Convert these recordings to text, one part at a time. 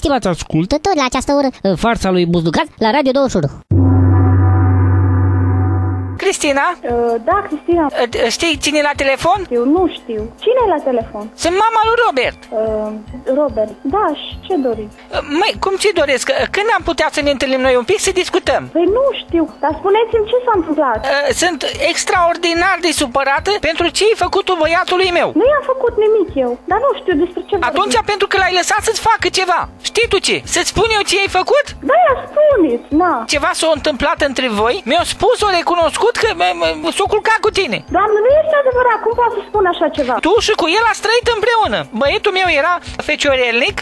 Stimați ascultători, la această oră, farsa lui Buzdugan la Radio 21. Cristina? Da, Cristina. Știi cine e la telefon? Eu nu știu. Cine e la telefon? Sunt mama lui Robert. Robert. Da, și ce doriți? Măi, cum ce doresc? Când am putea să ne întâlnim noi un pic să discutăm? Păi nu știu, dar spuneți-mi ce s-a întâmplat. Sunt extraordinar de supărată pentru ce ai făcut băiatului meu. Nu i-am făcut nimic eu, dar nu știu despre ce vorbim. Atunci pentru că l-ai lăsat să-ți facă ceva. Știi tu ce? Să-ți spun eu ce ai făcut? Da, spuneți, na. Ceva s-a întâmplat între voi, mi-a spus, o recunoscut că s-a culcat cu tine. Doamne, nu este adevărat, cum poate să spun așa ceva? Tu și cu el ați trăit împreună. Băietul meu era feciorelnic,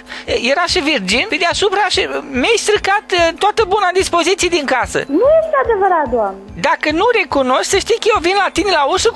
era și virgin, pe deasupra și mi-ai stricat toată buna dispoziție din casă. Nu este adevărat, Doamne. Dacă nu recunoști, să știi că eu vin la tine la ușă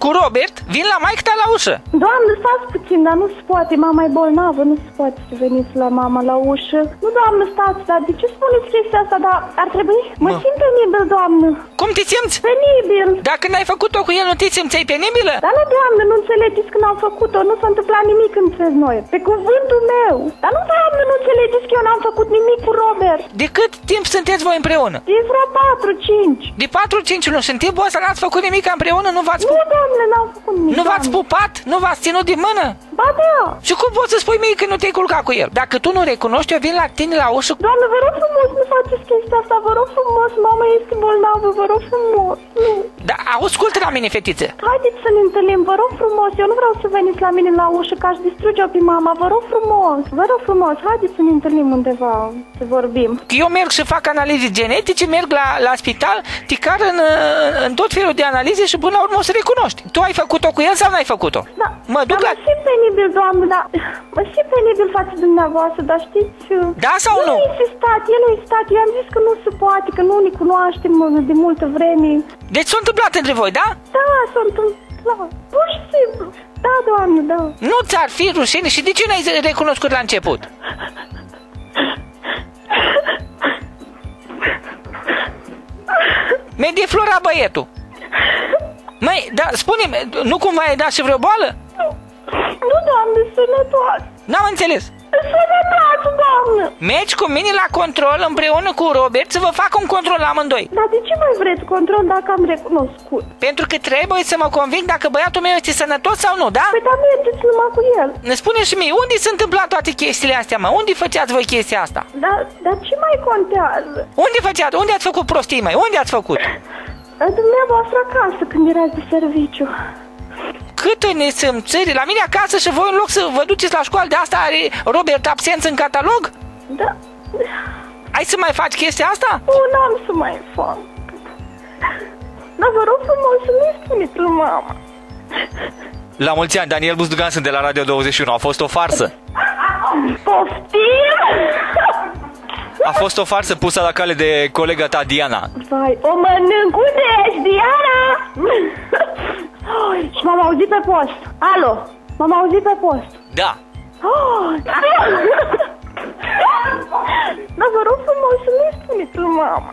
cu Robert, vin la maică ta la ușă. Doamne, stați puțin, dar nu se poate, mama e bolnavă, nu se poate să veniți la mama la ușă. Nu, Doamne, stați, dar de ce spuneți chestia asta? Dar ar trebui? Mă simt penibil, Doamne. Cum te simți? Penibil. Dacă n-ai făcut-o cu el, nu te simțeai penibilă? Dar nu, Doamne, nu înțelegeți când am făcut-o, nu s-a întâmplat nimic între noi. Pe cuvântul meu. Dar nu, Doamne, nu înțelegeți că eu n-am făcut nimic cu Robert. De cât timp sunteți voi împreună? De vreo 4-5. De 4-5 luni. În timpul ăsta n-ați făcut nimic împreună? Nu v-ați Nu, Doamne, n-am făcut nimic. Nu v-ați pupat? Nu v-ați ținut de mână? Ba da. Și cum poți să spui mie că nu te-ai culcat cu el? Dacă tu nu recunoști, eu vin la tine la ușă. Doamne, vă rog frumos, nu faceți chestia asta, vă rog frumos, mama este bolnavă, vă rog frumos, nu. Da, ascultă la mine, fetiță. Haideți să ne întâlnim, vă rog frumos, eu nu vreau să veniți la mine la ușă, că aș distruge-o pe mama, vă rog frumos, haideți să ne întâlnim undeva, să vorbim. Eu merg și fac analize genetice, merg la spital, te car în tot felul de analize și până la urmă o să recunoști. Tu ai făcut-o cu el sau n-ai făcut-o? Da, mă duc dar la... mă simt penibil, Doamne, dar mă simt penibil față de dumneavoastră, dar știți... Da sau nu? El nu insistat, eu am zis că nu se poate, că nu ne cunoaștem de multă vreme. Deci s-a întâmplat între voi, da? Da, s-a întâmplat, pur și simplu. Da, Doamne, da. Nu ți-ar fi rușine și de ce n-ai recunoscut la început? Mi-ai deflorat băietul. Măi, da, spune-mi, nu cumva ai dat și vreo boală? Nu, Doamne, sănătoasă. N-am înțeles. Sănătoasă, Doamne. Mergi cu mine la control împreună cu Robert să vă fac un control la amândoi. Dar de ce mai vreți control dacă am recunoscut? Pentru că trebuie să mă conving dacă băiatul meu este sănătos sau nu, da? Păi dar mergeți numai cu el. Ne spune și mie, unde se întâmpla toate chestiile astea, mă? Unde făceați voi chestia asta? Dar ce mai contează? Unde făceați? Unde ați făcut prostii, mai? Unde ați făcut? Dumneavoastră acasă, când erați de serviciu. Câtă nesimțări! La mine acasă și voi în loc să vă duceți la școală, de asta are Robert absență în catalog? Da. Ai să mai faci chestia asta? Nu, n-am să mai fac. Dar vă rog frumos să nu-i spuneți lui mama. La mulți ani, Daniel Buzdugan, sunt de la Radio 21. A fost o farsă. Poftim? A fost o farsă pusă la cale de colega ta, Diana. Vai, o mănânc, unde ești, Diana? Și m-am auzit pe post. Alo, m-am auzit pe post. Da. Dar vă rog frumos să nu-i spuneți lui mama.